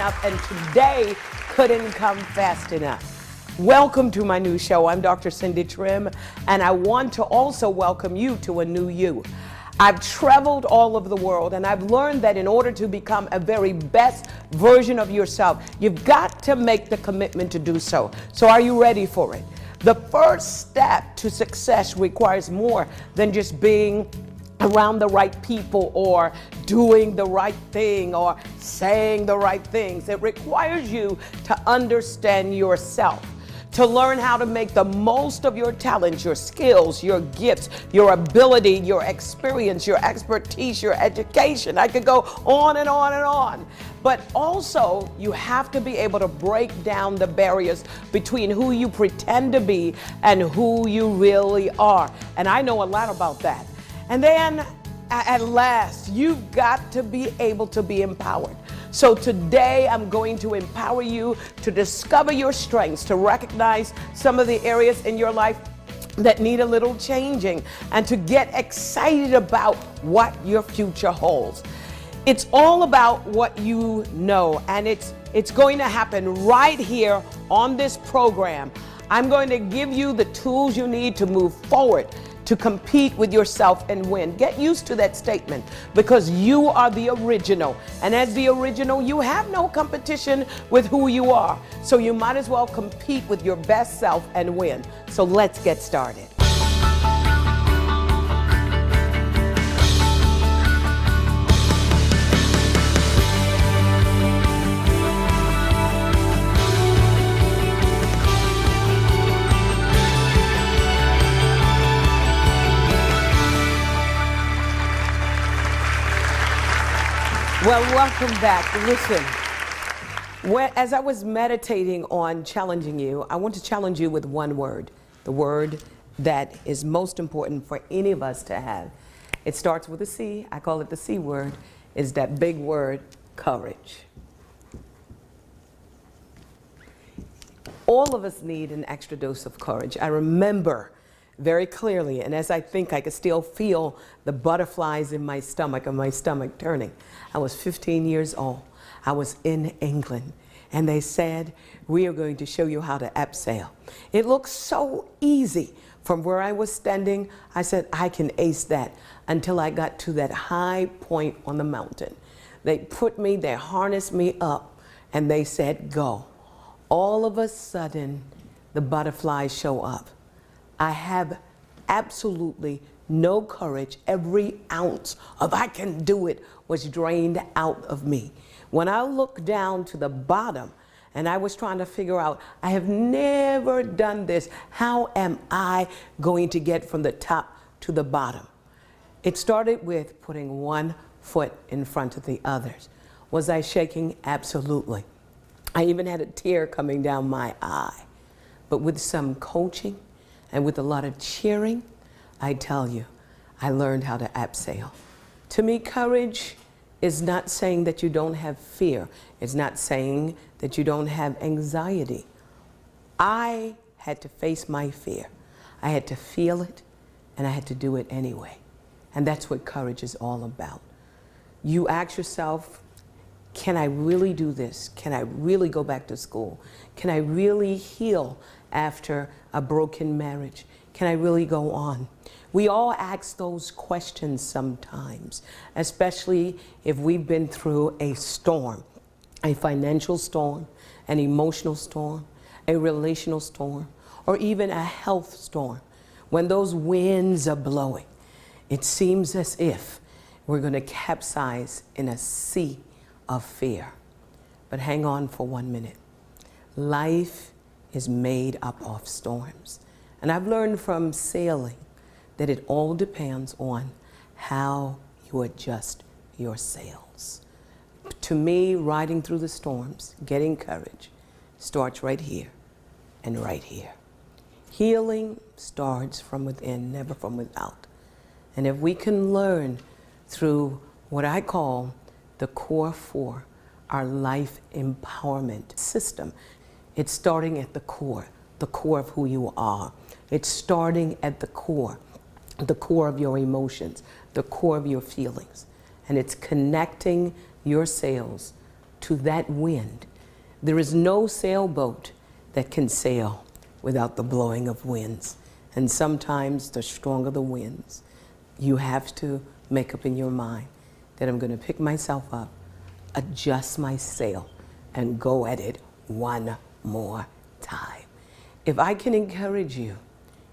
enough, and today couldn't come fast enough. Welcome to my new show. I'm Dr. Cindy Trimm, and I want to also welcome you to a new you. I've traveled all over the world, and I've learned that in order to become a very best version of yourself, you've got to make the commitment to do so. So are you ready for it? The first step to success requires more than just being around the right people or doing the right thing or saying the right things. It requires you to understand yourself, to learn how to make the most of your talents, your skills, your gifts, your ability, your experience, your expertise, your education. I could go on and on and on. But also, you have to be able to break down the barriers between who you pretend to be and who you really are. And I know a lot about that. And then, at last, you've got to be able to be empowered. So today I'm going to empower you to discover your strengths, to recognize some of the areas in your life that need a little changing, and to get excited about what your future holds. It's all about what you know, and it's going to happen right here on this program. I'm going to give you the tools you need to move forward, to compete with yourself and win. Get used to that statement, because you are the original. And as the original, you have no competition with who you are. So you might as well compete with your best self and win. So let's get started. Well, welcome back. Listen, as I was meditating on challenging you, I want to challenge you with one word, the word that is most important for any of us to have. It starts with a C. I call it the C word. Is that big word, courage. All of us need an extra dose of courage. I remember very clearly, and as I think I could still feel the butterflies in my stomach and my stomach turning. I was 15 years old. I was in England, and they said, we are going to show you how to abseil. It looked so easy. From where I was standing, I said, I can ace that, until I got to that high point on the mountain. They harnessed me up, and they said, go. All of a sudden, the butterflies show up. I have absolutely no courage. Every ounce of I can do it was drained out of me. When I looked down to the bottom and I was trying to figure out, I have never done this. How am I going to get from the top to the bottom? It started with putting one foot in front of the others. Was I shaking? Absolutely. I even had a tear coming down my eye. But with some coaching, and with a lot of cheering, I tell you, I learned how to abseil. To me, courage is not saying that you don't have fear. It's not saying that you don't have anxiety. I had to face my fear. I had to feel it, and I had to do it anyway. And that's what courage is all about. You ask yourself, can I really do this? Can I really go back to school? Can I really heal after a broken marriage? Can I really go on? We all ask those questions sometimes, especially if we've been through a storm, a financial storm, an emotional storm, a relational storm, or even a health storm. When those winds are blowing, it seems as if we're going to capsize in a sea of fear. But hang on for 1 minute. Life is made up of storms. And I've learned from sailing that it all depends on how you adjust your sails. To me, riding through the storms, getting courage, starts right here and right here. Healing starts from within, never from without. And if we can learn through what I call the core 4, our life empowerment system, it's starting at the core of who you are. It's starting at the core of your emotions, the core of your feelings. And it's connecting your sails to that wind. There is no sailboat that can sail without the blowing of winds. And sometimes the stronger the winds, you have to make up in your mind that I'm going to pick myself up, adjust my sail, and go at it one more time. If I can encourage you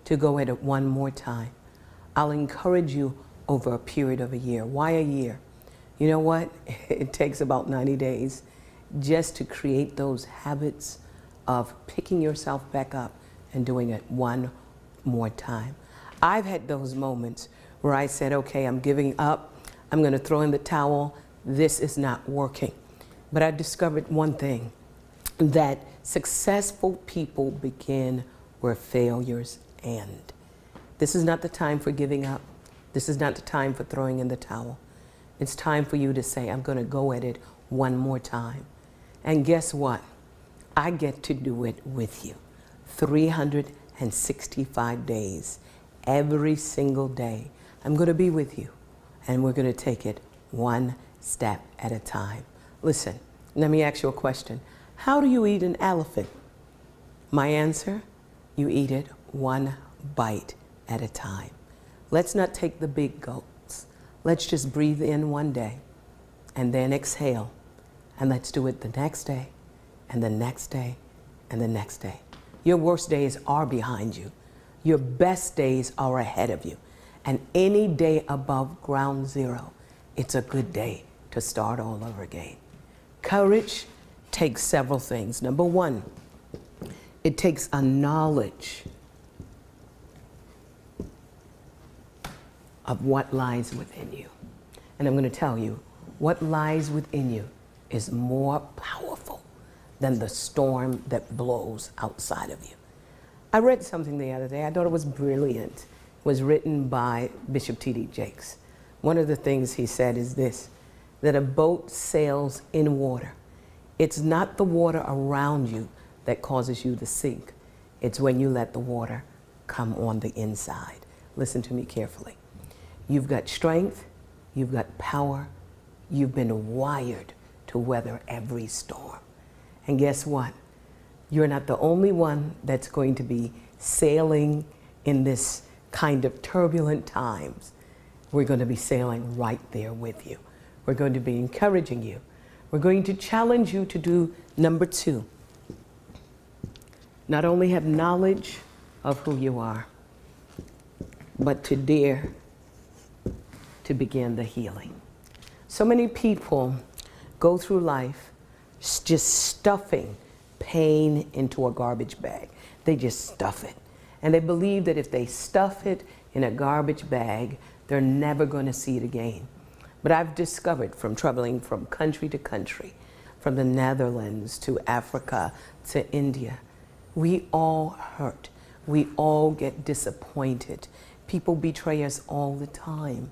to go at it one more time, I'll encourage you over a period of a year. Why a year? You know what? It takes about 90 days just to create those habits of picking yourself back up and doing it one more time. I've had those moments where I said, okay, I'm giving up. I'm going to throw in the towel. This is not working. But I discovered one thing, that successful people begin where failures end. This is not the time for giving up. This is not the time for throwing in the towel. It's time for you to say, I'm going to go at it one more time. And guess what? I get to do it with you. 365 days, every single day. I'm going to be with you, and we're going to take it one step at a time. Listen, let me ask you a question. How do you eat an elephant? My answer, you eat it one bite at a time. Let's not take the big gulps. Let's just breathe in one day and then exhale. And let's do it the next day and the next day and the next day. Your worst days are behind you. Your best days are ahead of you. And any day above ground zero, it's a good day to start all over again. Courage takes several things. Number one, it takes a knowledge of what lies within you. And I'm going to tell you, what lies within you is more powerful than the storm that blows outside of you. I read something the other day. I thought it was brilliant. It was written by Bishop T.D. Jakes. One of the things he said is this, that a boat sails in water. It's not the water around you that causes you to sink. It's when you let the water come on the inside. Listen to me carefully. You've got strength, you've got power, you've been wired to weather every storm. And guess what? You're not the only one that's going to be sailing in this kind of turbulent times. We're going to be sailing right there with you. We're going to be encouraging you. We're going to challenge you to do number two. Not only have knowledge of who you are, but to dare to begin the healing. So many people go through life just stuffing pain into a garbage bag. They just stuff it. And they believe that if they stuff it in a garbage bag, they're never going to see it again. But I've discovered from traveling from country to country, from the Netherlands to Africa to India, we all hurt. We all get disappointed. People betray us all the time.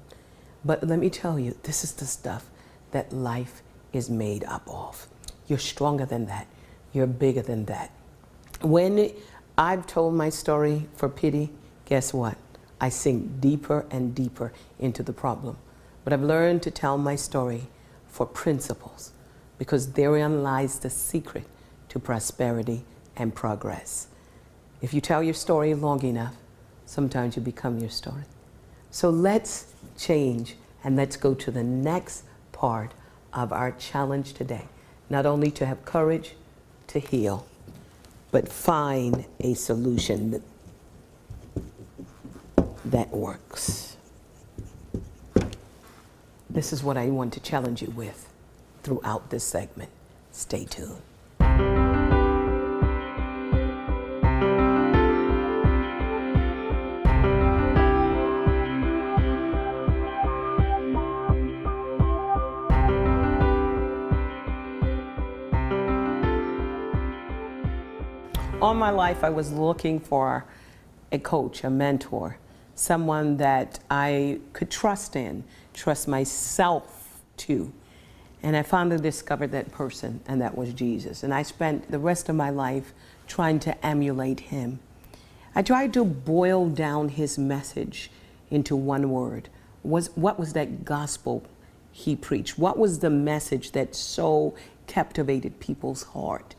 But let me tell you, this is the stuff that life is made up of. You're stronger than that. You're bigger than that. When I've told my story for pity, guess what? I sink deeper and deeper into the problem. But I've learned to tell my story for principles, because therein lies the secret to prosperity and progress. If you tell your story long enough, sometimes you become your story. So let's change and let's go to the next part of our challenge today. Not only to have courage to heal, but find a solution that works. This is what I want to challenge you with throughout this segment. Stay tuned. All my life, I was looking for a coach, a mentor, someone that I could trust in, trust myself to. And I finally discovered that person, and that was Jesus. And I spent the rest of my life trying to emulate him. I tried to boil down his message into one word. What was that gospel he preached? What was the message that so captivated people's heart,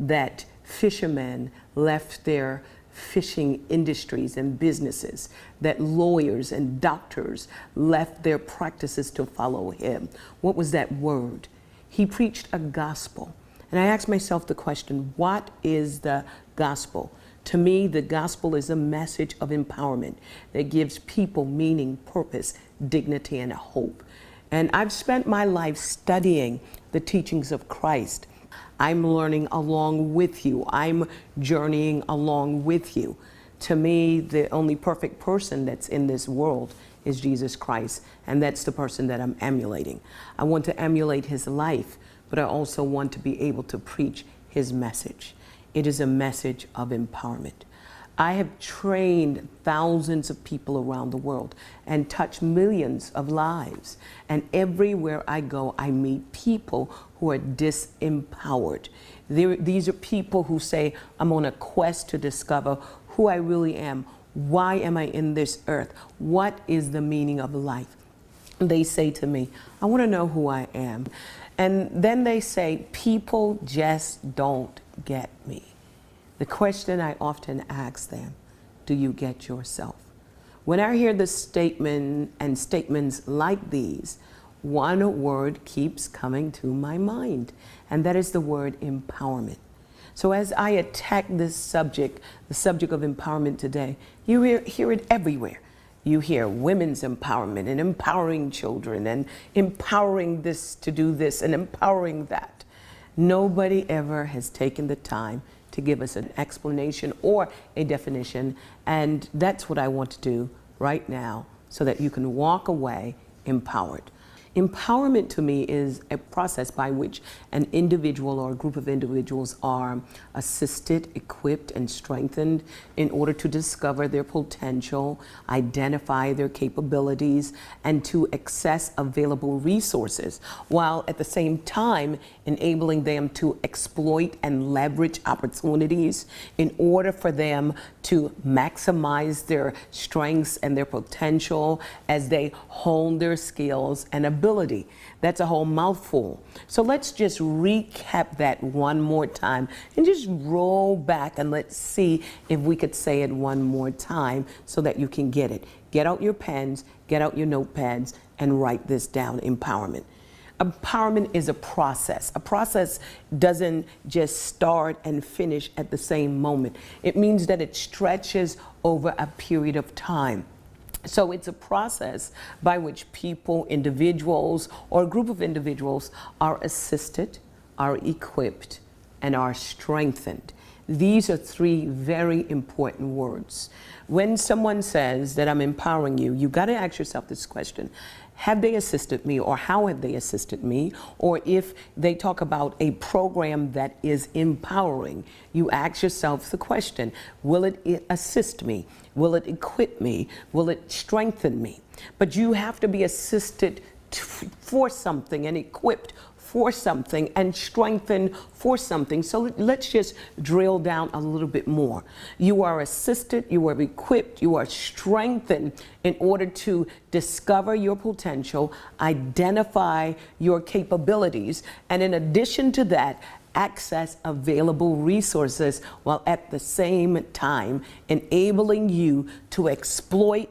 that fishermen left their fishing industries and businesses, that lawyers and doctors left their practices to follow him. What was that word? He preached a gospel. And I asked myself the question, what is the gospel? To me, the gospel is a message of empowerment that gives people meaning, purpose, dignity, and a hope. And I've spent my life studying the teachings of Christ. I'm learning along with you. I'm journeying along with you. To me, the only perfect person that's in this world is Jesus Christ, and that's the person that I'm emulating. I want to emulate his life, but I also want to be able to preach his message. It is a message of empowerment. I have trained thousands of people around the world and touched millions of lives. And everywhere I go, I meet people who are disempowered. These are people who say, I'm on a quest to discover who I really am. Why am I in this earth? What is the meaning of life? They say to me, I want to know who I am. And then they say, people just don't get me. The question I often ask them, do you get yourself? When I hear the statement and statements like these, one word keeps coming to my mind, and that is the word empowerment. So as I attack this subject, the subject of empowerment today, you hear it everywhere. You hear women's empowerment and empowering children and empowering this to do this and empowering that. Nobody ever has taken the time to give us an explanation or a definition, and that's what I want to do right now so that you can walk away empowered. Empowerment to me is a process by which an individual or a group of individuals are assisted, equipped, and strengthened in order to discover their potential, identify their capabilities, and to access available resources, while at the same time enabling them to exploit and leverage opportunities in order for them to maximize their strengths and their potential as they hone their skills and ability. That's a whole mouthful. So let's just recap that one more time and just roll back and let's see if we could say it one more time so that you can get it. Get out your pens, get out your notepads, and write this down, empowerment. Empowerment is a process. A process doesn't just start and finish at the same moment. It means that it stretches over a period of time. So it's a process by which people, individuals, or a group of individuals are assisted, are equipped, and are strengthened. These are three very important words. When someone says that I'm empowering you, you've got to ask yourself this question. Have they assisted me, or how have they assisted me? Or if they talk about a program that is empowering, you ask yourself the question, will it assist me? Will it equip me? Will it strengthen me? But you have to be assisted for something and equipped for something and strengthened for something. So let's just drill down a little bit more. You are assisted, you are equipped, you are strengthened in order to discover your potential, identify your capabilities, and in addition to that, access available resources while at the same time enabling you to exploit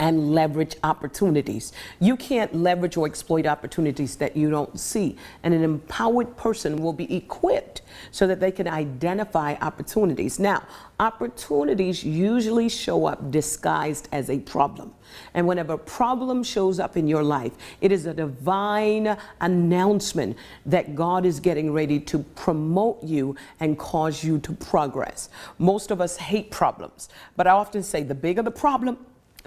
and leverage opportunities. You can't leverage or exploit opportunities that you don't see. And an empowered person will be equipped so that they can identify opportunities. Now, opportunities usually show up disguised as a problem. And whenever a problem shows up in your life, it is a divine announcement that God is getting ready to promote you and cause you to progress. Most of us hate problems, but I often say the bigger the problem,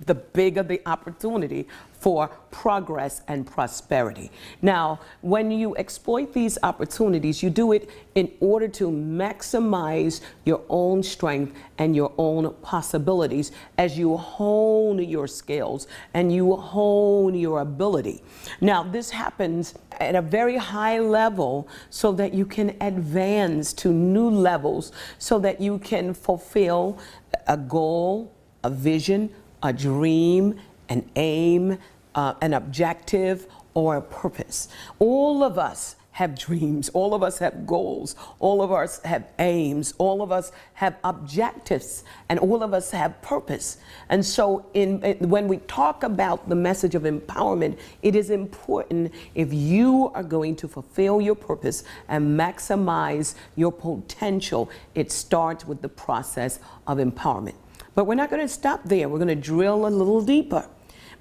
the bigger the opportunity for progress and prosperity. Now, when you exploit these opportunities, you do it in order to maximize your own strength and your own possibilities as you hone your skills and you hone your ability. Now, this happens at a very high level so that you can advance to new levels, so that you can fulfill a goal, a vision, a dream, an aim, an objective, or a purpose. All of us have dreams, all of us have goals, all of us have aims, all of us have objectives, and all of us have purpose. And so when we talk about the message of empowerment, it is important, if you are going to fulfill your purpose and maximize your potential, it starts with the process of empowerment. But we're not going to stop there. We're going to drill a little deeper.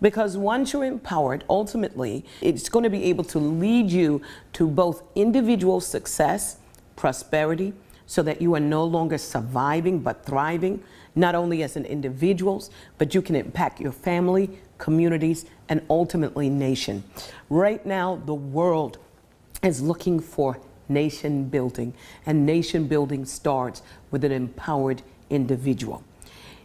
Because once you're empowered, ultimately, it's going to be able to lead you to both individual success, prosperity, so that you are no longer surviving but thriving, not only as an individual, but you can impact your family, communities, and ultimately nation. Right now, the world is looking for nation building, and nation building starts with an empowered individual.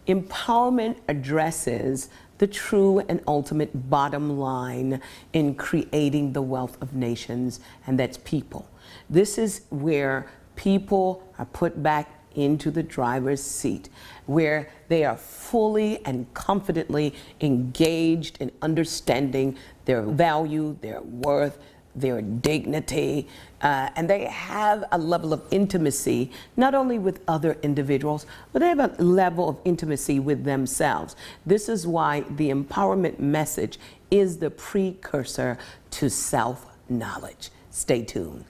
Empowerment addresses the true and ultimate bottom line in creating the wealth of nations, and that's people. This is where people are put back into the driver's seat, where they are fully and confidently engaged in understanding their value, their worth, their dignity, and they have a level of intimacy, not only with other individuals, but they have a level of intimacy with themselves. This is why the empowerment message is the precursor to self-knowledge. Stay tuned.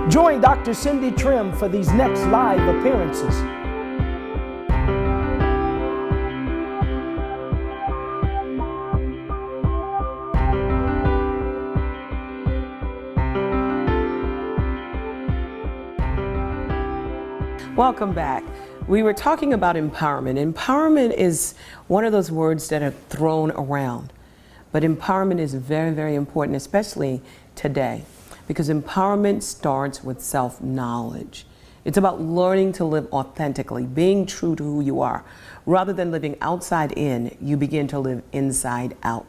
Join Dr. Cindy Trimm for these next live appearances. Welcome back. We were talking about empowerment. Empowerment is one of those words that are thrown around, but empowerment is very, very important, especially today, because empowerment starts with self-knowledge. It's about learning to live authentically, being true to who you are. Rather than living outside in, you begin to live inside out.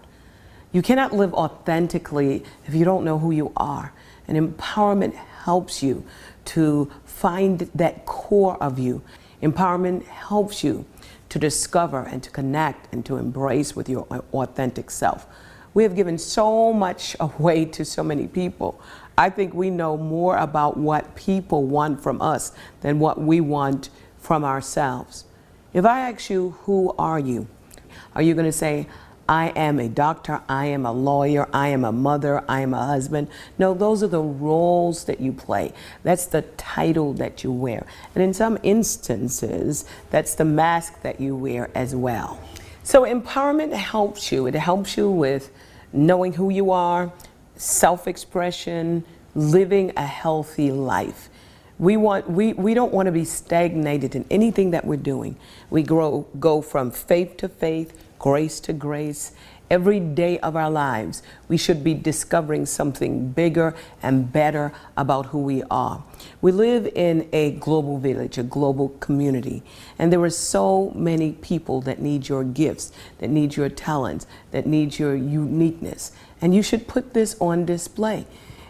You cannot live authentically if you don't know who you are. And empowerment helps you to find that core of you. Empowerment helps you to discover and to connect and to embrace with your authentic self. We have given so much away to so many people. I think we know more about what people want from us than what we want from ourselves. If I ask you, who are you? Are you going to say, I am a doctor, I am a lawyer, I am a mother, I am a husband? No, those are the roles that you play. That's the title that you wear. And in some instances, that's the mask that you wear as well. So empowerment helps you. It helps you with knowing who you are, self-expression, living a healthy life. We don't want to be stagnated in anything that we're doing. We go from faith to faith, grace to grace. Every day of our lives, we should be discovering something bigger and better about who we are. We live in a global village, a global community, and there are so many people that need your gifts, that need your talents, that need your uniqueness, and you should put this on display.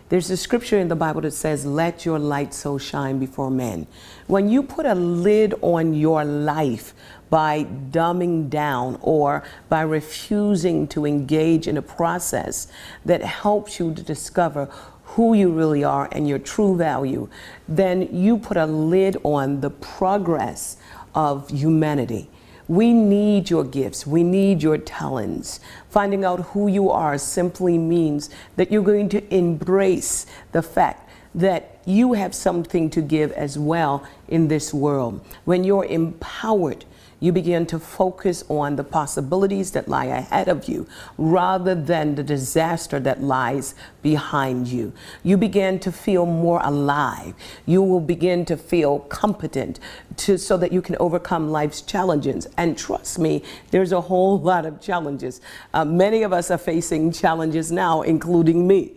There's a scripture in the Bible that says, let your light so shine before men. When you put a lid on your life by dumbing down or by refusing to engage in a process that helps you to discover who you really are and your true value, then you put a lid on the progress of humanity. We need your gifts. We need your talents. Finding out who you are simply means that you're going to embrace the fact that you have something to give as well in this world. When you're empowered, you begin to focus on the possibilities that lie ahead of you rather than the disaster that lies behind you. You begin to feel more alive. You will begin to feel competent so that you can overcome life's challenges. And trust me, there's a whole lot of challenges. Many of us are facing challenges now, including me.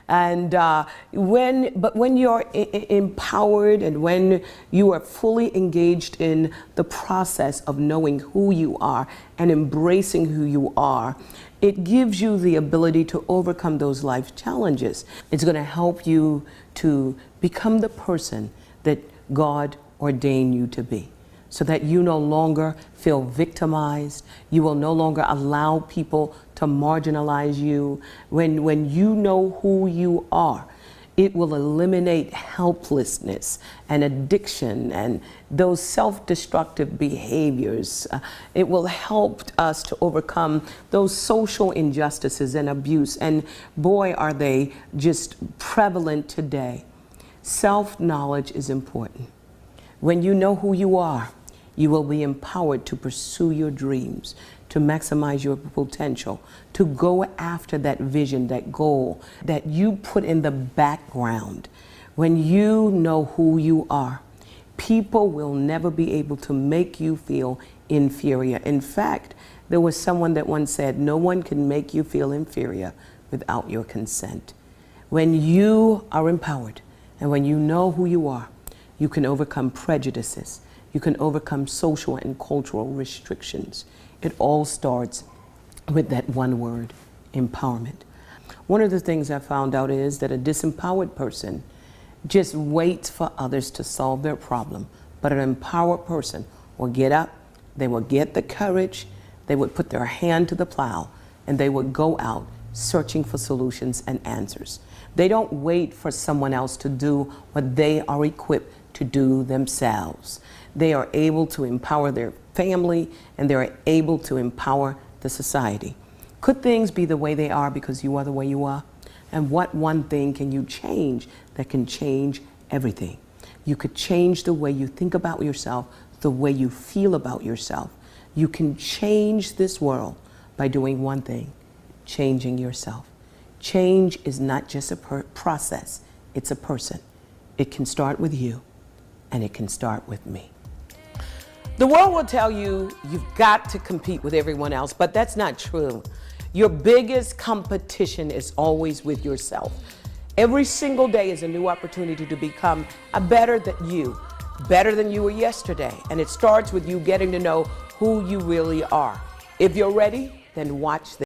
And when you're empowered and when you are fully engaged in the process of knowing who you are and embracing who you are, it gives you the ability to overcome those life challenges. It's going to help you to become the person that God ordained you to be, so that you no longer feel victimized. You will no longer allow people to marginalize you. When you know who you are, It will eliminate helplessness and addiction and those self-destructive behaviors. It will help us to overcome those social injustices and abuse. And boy, are they just prevalent today. Self-knowledge is important. When you know who you are, you will be empowered to pursue your dreams, to maximize your potential, to go after that vision, that goal that you put in the background. When you know who you are, people will never be able to make you feel inferior. In fact, there was someone that once said, no one can make you feel inferior without your consent. When you are empowered and when you know who you are, you can overcome prejudices. You can overcome social and cultural restrictions. It all starts with that one word, empowerment. One of the things I found out is that a disempowered person just waits for others to solve their problem. But an empowered person will get up, they will get the courage, they would put their hand to the plow, and they would go out searching for solutions and answers. They don't wait for someone else to do what they are equipped to do themselves. They are able to empower their family, and they're able to empower the society. Could things be the way they are because you are the way you are? And what one thing can you change that can change everything? You could change the way you think about yourself, the way you feel about yourself. You can change this world by doing one thing, changing yourself. Change is not just a process, it's a person. It can start with you, and it can start with me. The world will tell you you've got to compete with everyone else, but that's not true. Your biggest competition is always with yourself. Every single day is a new opportunity to become a better than you were yesterday. And it starts with you getting to know who you really are. If you're ready, then watch this.